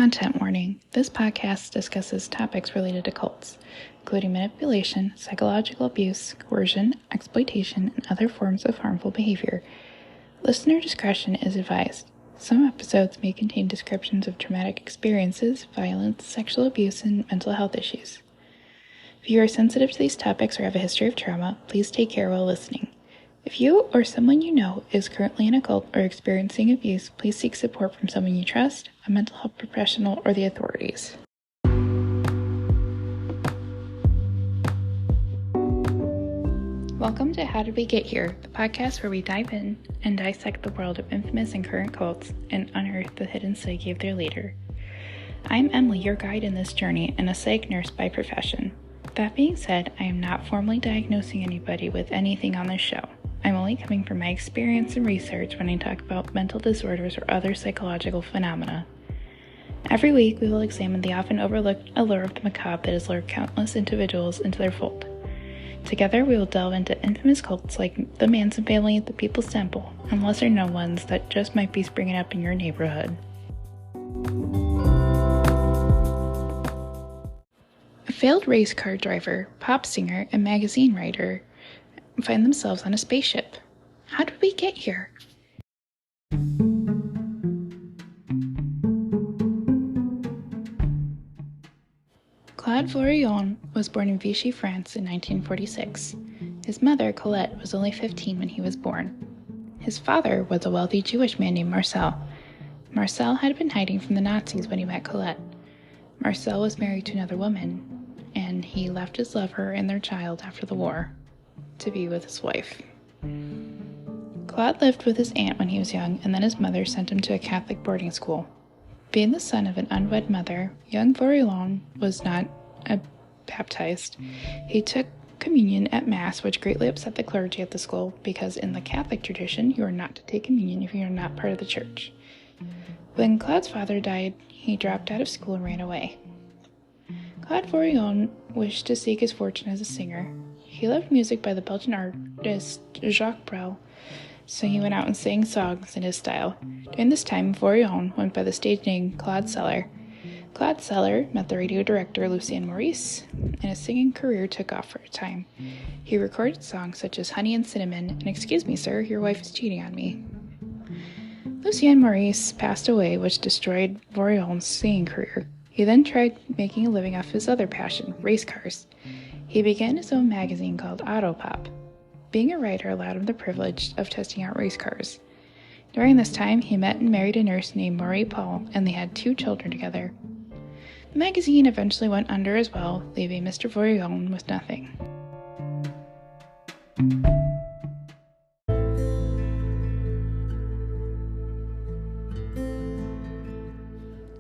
Content warning. This podcast discusses topics related to cults, including manipulation, psychological abuse, coercion, exploitation, and other forms of harmful behavior. Listener discretion is advised. Some episodes may contain descriptions of traumatic experiences, violence, sexual abuse, and mental health issues. If you are sensitive to these topics or have a history of trauma, please take care while listening. If you or someone you know is currently in a cult or experiencing abuse, please seek support from someone you trust, a mental health professional, or the authorities. Welcome to How Did We Get Here, the podcast where we dive in and dissect the world of infamous and current cults and unearth the hidden psyche of their leader. I'm Emily, your guide in this journey and a psych nurse by profession. That being said, I am not formally diagnosing anybody with anything on this show. I'm only coming from my experience and research when I talk about mental disorders or other psychological phenomena. Every week, we will examine the often overlooked allure of the macabre that has lured countless individuals into their fold. Together, we will delve into infamous cults like the Manson family, the People's Temple, and lesser-known ones that just might be springing up in your neighborhood. A failed race car driver, pop singer, and magazine writer find themselves on a spaceship. How did we get here? Claude Vorilhon was born in Vichy, France in 1946. His mother, Colette, was only 15 when he was born. His father was a wealthy Jewish man named Marcel. Marcel had been hiding from the Nazis when he met Colette. Marcel was married to another woman, and he left his lover and their child after the war to be with his wife. Claude lived with his aunt when he was young, and then his mother sent him to a Catholic boarding school. Being the son of an unwed mother, young Vorilhon was not baptized. He took communion at Mass, which greatly upset the clergy at the school, because in the Catholic tradition, you are not to take communion if you are not part of the church. When Claude's father died, he dropped out of school and ran away. Claude Vorilhon wished to seek his fortune as a singer. He loved music by the Belgian artist Jacques Brel, so he went out and sang songs in his style. During this time, Vorilhon went by the stage name Claude Seller. Claude Seller met the radio director Lucien Maurice, and his singing career took off for a time. He recorded songs such as Honey and Cinnamon and Excuse Me, Sir, Your Wife is Cheating on Me. Lucien Maurice passed away, which destroyed Vorilhon's singing career. He then tried making a living off his other passion, race cars. He began his own magazine called Autopop. Being a writer allowed him the privilege of testing out race cars. During this time, he met and married a nurse named Marie Paul, and they had 2 children together. The magazine eventually went under as well, leaving Mr. Vorilhon with nothing.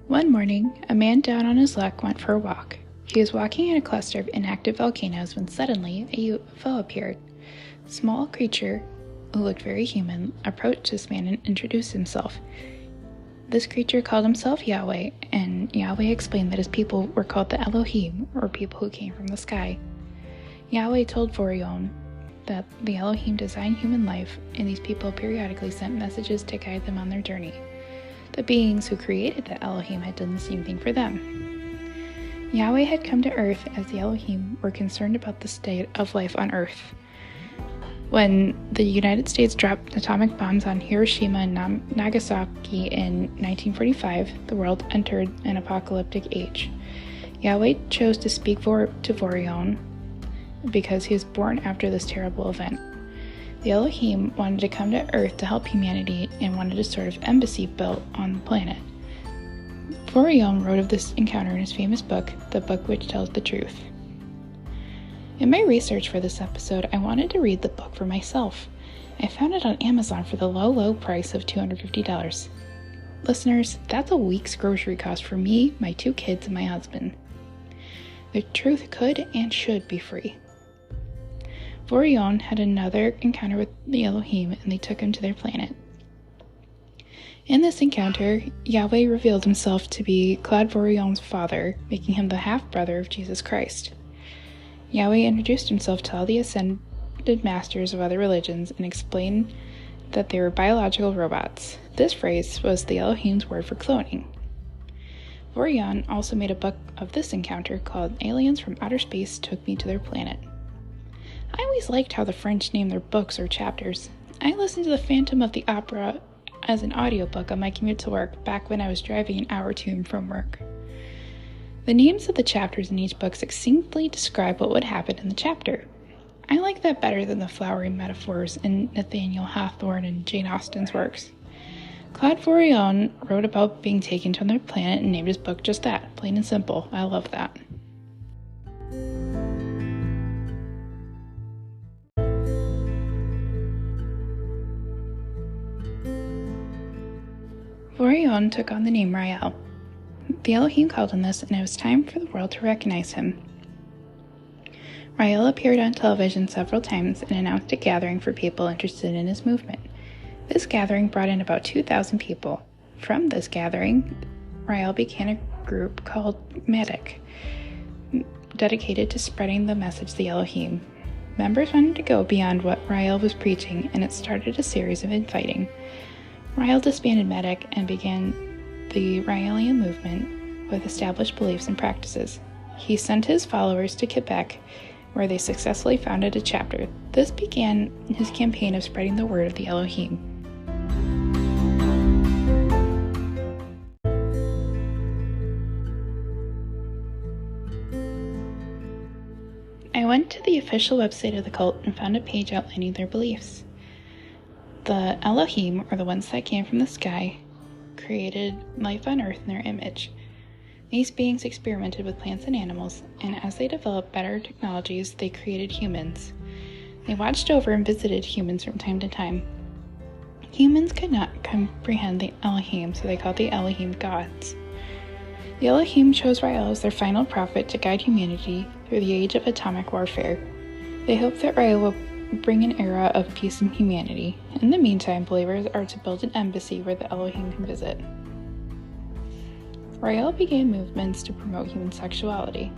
One morning, a man down on his luck went for a walk. He was walking in a cluster of inactive volcanoes when suddenly a UFO appeared. A small creature, who looked very human, approached this man and introduced himself. This creature called himself Yahweh, and Yahweh explained that his people were called the Elohim, or people who came from the sky. Yahweh told Vorilhon that the Elohim designed human life, and these people periodically sent messages to guide them on their journey. The beings who created the Elohim had done the same thing for them. Yahweh had come to Earth as the Elohim were concerned about the state of life on Earth. When the United States dropped atomic bombs on Hiroshima and Nagasaki in 1945, the world entered an apocalyptic age. Yahweh chose to speak to Vorilhon because he was born after this terrible event. The Elohim wanted to come to Earth to help humanity and wanted a sort of embassy built on the planet. Vorilhon wrote of this encounter in his famous book, The Book Which Tells the Truth. In my research for this episode, I wanted to read the book for myself. I found it on Amazon for the low price of $250. Listeners, that's a week's grocery cost for me, my 2 kids, and my husband. The truth could and should be free. Vorilhon had another encounter with the Elohim, and they took him to their planet. In this encounter, Yahweh revealed himself to be Claude Vorilhon's father, making him the half-brother of Jesus Christ. Yahweh introduced himself to all the ascended masters of other religions and explained that they were biological robots. This phrase was the Elohim's word for cloning. Vorion also made a book of this encounter called Aliens from Outer Space Took Me to Their Planet. I always liked how the French named their books or chapters. I listened to The Phantom of the Opera as an audiobook on my commute to work back when I was driving an hour to and from work. The names of the chapters in each book succinctly describe what would happen in the chapter. I like that better than the flowery metaphors in Nathaniel Hawthorne and Jane Austen's works. Claude Vorion wrote about being taken to another planet and named his book just that, plain and simple. I love that. Vorion took on the name Rael. The Elohim called him this, and it was time for the world to recognize him. Rael appeared on television several times and announced a gathering for people interested in his movement. This gathering brought in about 2,000 people. From this gathering, Rael began a group called Matic, dedicated to spreading the message of the Elohim. Members wanted to go beyond what Rael was preaching, and it started a series of infighting. Rael disbanded Matic and began the Raelian movement with established beliefs and practices. He sent his followers to Quebec, where they successfully founded a chapter. This began his campaign of spreading the word of the Elohim. I went to the official website of the cult and found a page outlining their beliefs. The Elohim, or the ones that came from the sky, created life on Earth in their image. These beings experimented with plants and animals, and as they developed better technologies, they created humans. They watched over and visited humans from time to time. Humans could not comprehend the Elohim, so they called the Elohim gods. The Elohim chose Rael as their final prophet to guide humanity through the age of atomic warfare. They hoped that Rael will bring an era of peace and humanity. In the meantime, believers are to build an embassy where the Elohim can visit. Rael began movements to promote human sexuality.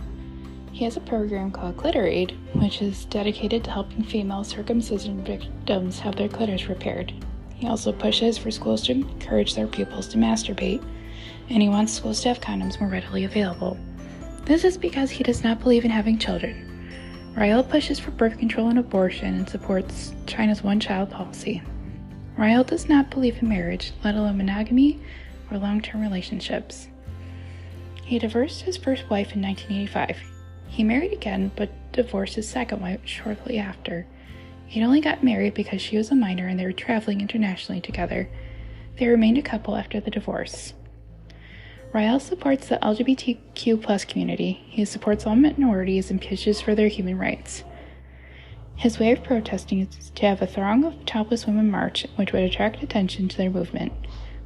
He has a program called Clitor Aid, which is dedicated to helping female circumcision victims have their clitors repaired. He also pushes for schools to encourage their pupils to masturbate, and he wants schools to have condoms more readily available. This is because he does not believe in having children. Rael pushes for birth control and abortion and supports China's one-child policy. Rael does not believe in marriage, let alone monogamy or long-term relationships. He divorced his first wife in 1985. He married again, but divorced his second wife shortly after. He only got married because she was a minor and they were traveling internationally together. They remained a couple after the divorce. Rael supports the LGBTQ+ community. He supports all minorities and pushes for their human rights. His way of protesting is to have a throng of topless women march, which would attract attention to their movement.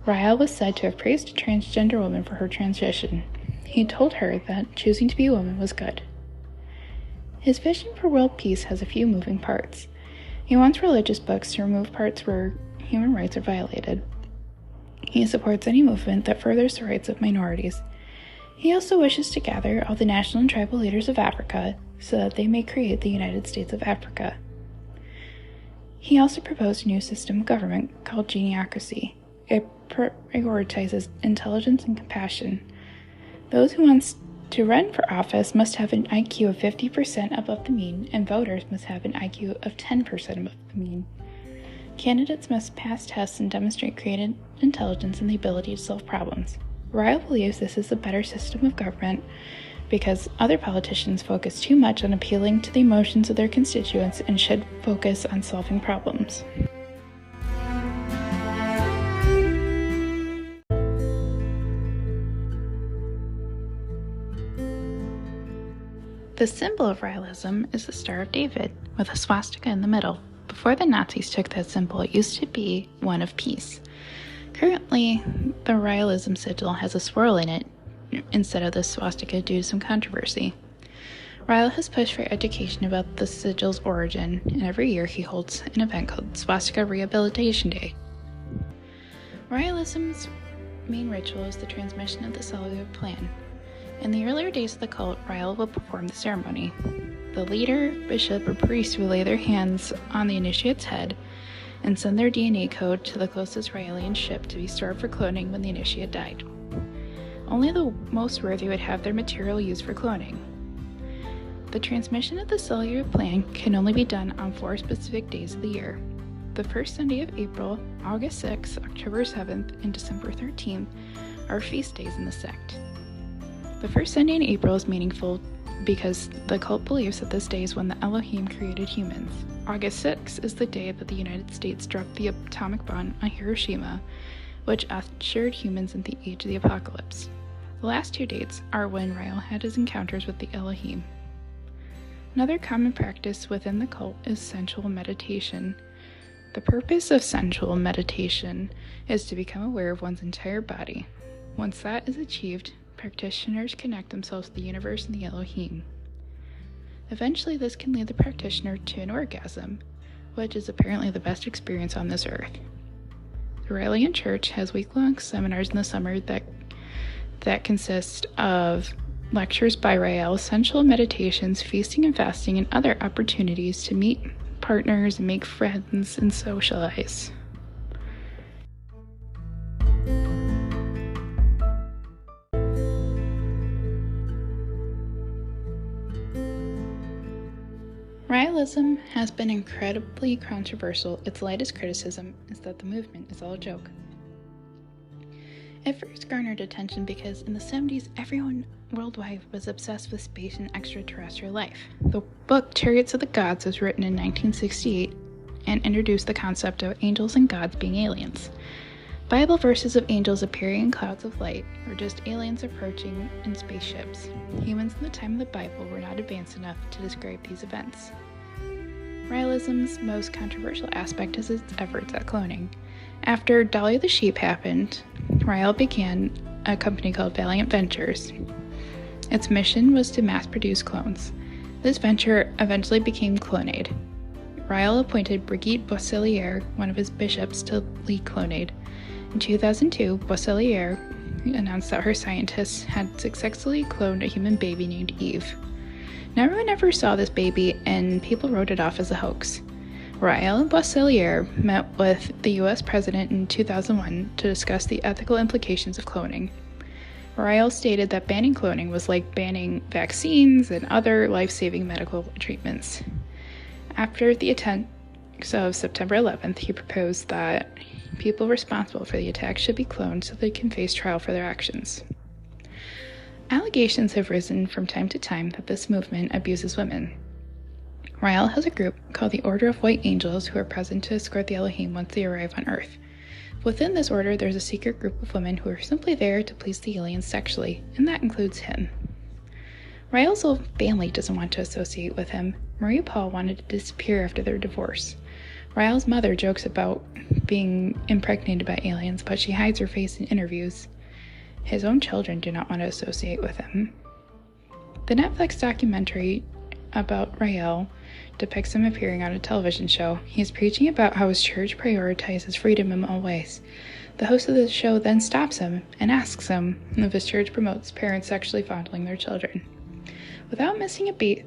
Rael was said to have praised a transgender woman for her transition. He told her that choosing to be a woman was good. His vision for world peace has a few moving parts. He wants religious books to remove parts where human rights are violated. He supports any movement that furthers the rights of minorities. He also wishes to gather all the national and tribal leaders of Africa so that they may create the United States of Africa. He also proposed a new system of government called geniocracy. It prioritizes intelligence and compassion. Those who want to run for office must have an IQ of 50% above the mean, and voters must have an IQ of 10% above the mean. Candidates must pass tests and demonstrate creative intelligence and the ability to solve problems. Rael believes this is a better system of government because other politicians focus too much on appealing to the emotions of their constituents and should focus on solving problems. The symbol of Raelism is the Star of David, with a swastika in the middle. Before the Nazis took that symbol, it used to be one of peace. Currently, the Raelism sigil has a swirl in it instead of the swastika due to some controversy. Rael has pushed for education about the sigil's origin, and every year he holds an event called Swastika Rehabilitation Day. Raelism's main ritual is the transmission of the cellular plan. In the earlier days of the cult, Rael will perform the ceremony. The leader, bishop, or priest will lay their hands on the initiate's head and send their DNA code to the closest Raelian ship to be stored for cloning when the initiate died. Only the most worthy would have their material used for cloning. The transmission of the cellular plan can only be done on 4 specific days of the year. The first Sunday of April, August 6th, October 7th, and December 13th are feast days in the sect. The first Sunday in April is meaningful because the cult believes that this day is when the Elohim created humans. August 6th is the day that the United States dropped the atomic bomb on Hiroshima, which ushered humans into the age of the apocalypse. The last 2 dates are when Rael had his encounters with the Elohim. Another common practice within the cult is sensual meditation. The purpose of sensual meditation is to become aware of one's entire body. Once that is achieved, practitioners connect themselves to the universe and the Elohim. Eventually, this can lead the practitioner to an orgasm, which is apparently the best experience on this earth. The Raelian Church has week-long seminars in the summer that consist of lectures by Rael, sensual meditations, feasting and fasting, and other opportunities to meet partners and make friends and socialize. Raelism has been incredibly controversial. Its latest criticism is that the movement is all a joke. It first garnered attention because in the 70s, everyone worldwide was obsessed with space and extraterrestrial life. The book Chariots of the Gods was written in 1968 and introduced the concept of angels and gods being aliens. Bible verses of angels appearing in clouds of light were just aliens approaching in spaceships. Humans in the time of the Bible were not advanced enough to describe these events. Raelism's most controversial aspect is its efforts at cloning. After Dolly the Sheep happened, Rael began a company called Valiant Ventures. Its mission was to mass-produce clones. This venture eventually became Clonaid. Rael appointed Brigitte Boisselier, one of his bishops, to lead Clonaid. In 2002, Boisselier announced that her scientists had successfully cloned a human baby named Eve. Now, everyone ever saw this baby, and people wrote it off as a hoax. Rael and Boisselier met with the US president in 2001 to discuss the ethical implications of cloning. Rael stated that banning cloning was like banning vaccines and other life-saving medical treatments. After the attacks of September 11th, he proposed that people responsible for the attack should be cloned so they can face trial for their actions. Allegations have risen from time to time that this movement abuses women. Rael has a group called the Order of White Angels who are present to escort the Elohim once they arrive on Earth. Within this order, there's a secret group of women who are simply there to please the aliens sexually, and that includes him. Rael's whole family doesn't want to associate with him. Marie Paul wanted to disappear after their divorce. Rael's mother jokes about being impregnated by aliens, but she hides her face in interviews. His own children do not want to associate with him. The Netflix documentary about Rael depicts him appearing on a television show. He is preaching about how his church prioritizes freedom in all ways. The host of the show then stops him and asks him if his church promotes parents sexually fondling their children. Without missing a beat,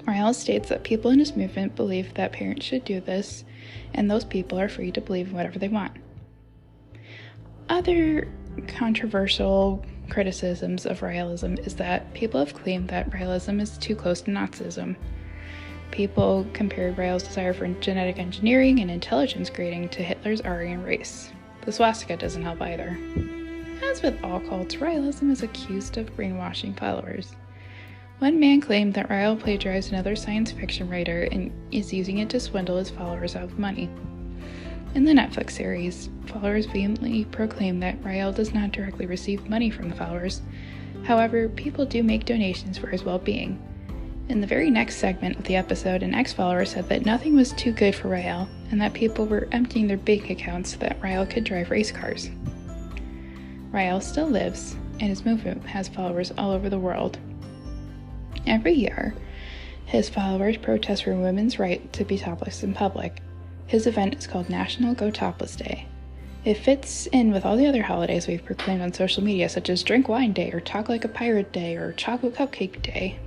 Rael states that people in his movement believe that parents should do this, and those people are free to believe in whatever they want. Other controversial criticisms of Raelism is that people have claimed that Raelism is too close to Nazism. People compared Rael's desire for genetic engineering and intelligence grading to Hitler's Aryan race. The swastika doesn't help either. As with all cults, Raelism is accused of brainwashing followers. One man claimed that Rael plagiarized another science fiction writer and is using it to swindle his followers out of money. In the Netflix series, followers vehemently proclaim that Rael does not directly receive money from the followers. However, people do make donations for his well-being. In the very next segment of the episode, an ex-follower said that nothing was too good for Rael and that people were emptying their bank accounts so that Rael could drive race cars. Rael still lives, and his movement has followers all over the world. Every year, his followers protest for women's right to be topless in public. His event is called National Go Topless Day. It fits in with all the other holidays we've proclaimed on social media, such as Drink Wine Day, or Talk Like a Pirate Day, or Chocolate Cupcake Day.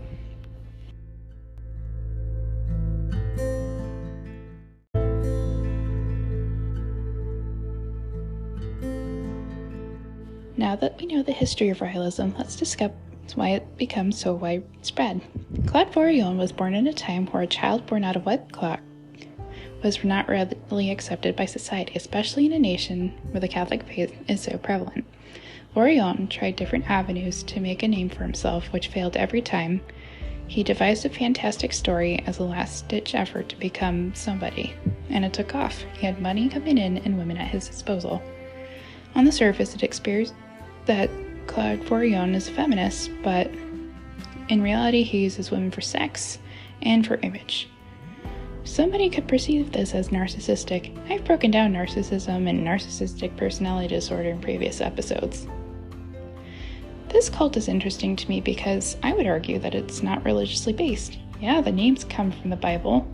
Now that we know the history of Raelism, let's discuss why it becomes so widespread. Claude Vorilhon was born in a time where a child born out of wedlock was not readily accepted by society, especially in a nation where the Catholic faith is so prevalent. Vorilhon tried different avenues to make a name for himself, which failed every time. He devised a fantastic story as a last-ditch effort to become somebody, and it took off. He had money coming in and women at his disposal. On the surface, it appears that Claude Vorilhon is a feminist, but in reality, he uses women for sex and for image. Somebody could perceive this as narcissistic. I've broken down narcissism and narcissistic personality disorder in previous episodes. This cult is interesting to me because I would argue that it's not religiously based. Yeah, the names come from the Bible,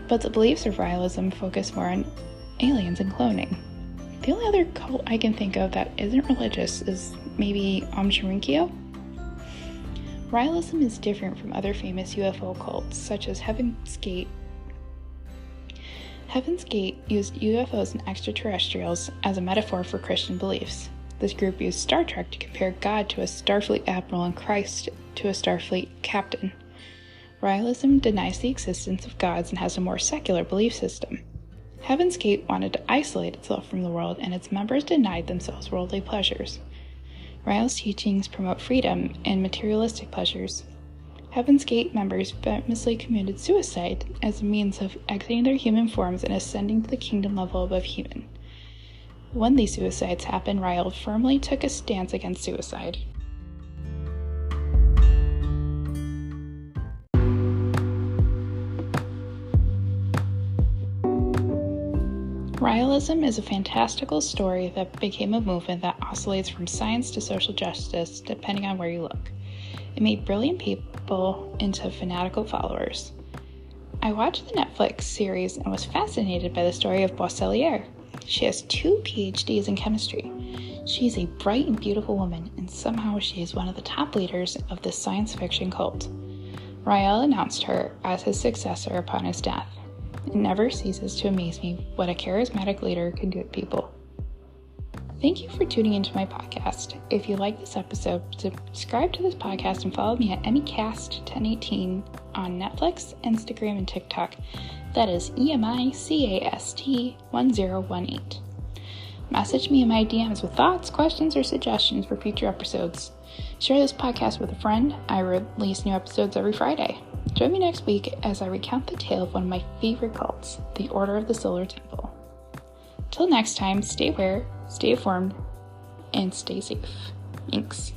but the beliefs of Raelism focus more on aliens and cloning. The only other cult I can think of that isn't religious is maybe Shirinkyo. Raelism is different from other famous UFO cults, such as Heaven's Gate. Heaven's Gate used UFOs and extraterrestrials as a metaphor for Christian beliefs. This group used Star Trek to compare God to a Starfleet admiral and Christ to a Starfleet captain. Raelism denies the existence of gods and has a more secular belief system. Heaven's Gate wanted to isolate itself from the world, and its members denied themselves worldly pleasures. Rael's teachings promote freedom and materialistic pleasures. Heaven's Gate members famously committed suicide as a means of exiting their human forms and ascending to the kingdom level above human. When these suicides happened, Rael firmly took a stance against suicide. Raelism is a fantastical story that became a movement that oscillates from science to social justice, depending on where you look. It made brilliant people into fanatical followers. I watched the Netflix series and was fascinated by the story of Boisselier. She has 2 PhDs in chemistry. She's a bright and beautiful woman, and somehow she is one of the top leaders of this science fiction cult. Rael announced her as his successor upon his death. It never ceases to amaze me what a charismatic leader can do to people. Thank you for tuning into my podcast. If you like this episode, subscribe to this podcast and follow me at EmiCast1018 on Netflix, Instagram, and TikTok. That is EMICAST1018. Message me in my DMs with thoughts, questions, or suggestions for future episodes. Share this podcast with a friend. I release new episodes every Friday. Join me next week as I recount the tale of one of my favorite cults, the Order of the Solar Temple. Till next time, stay aware, stay informed, and stay safe. Thanks.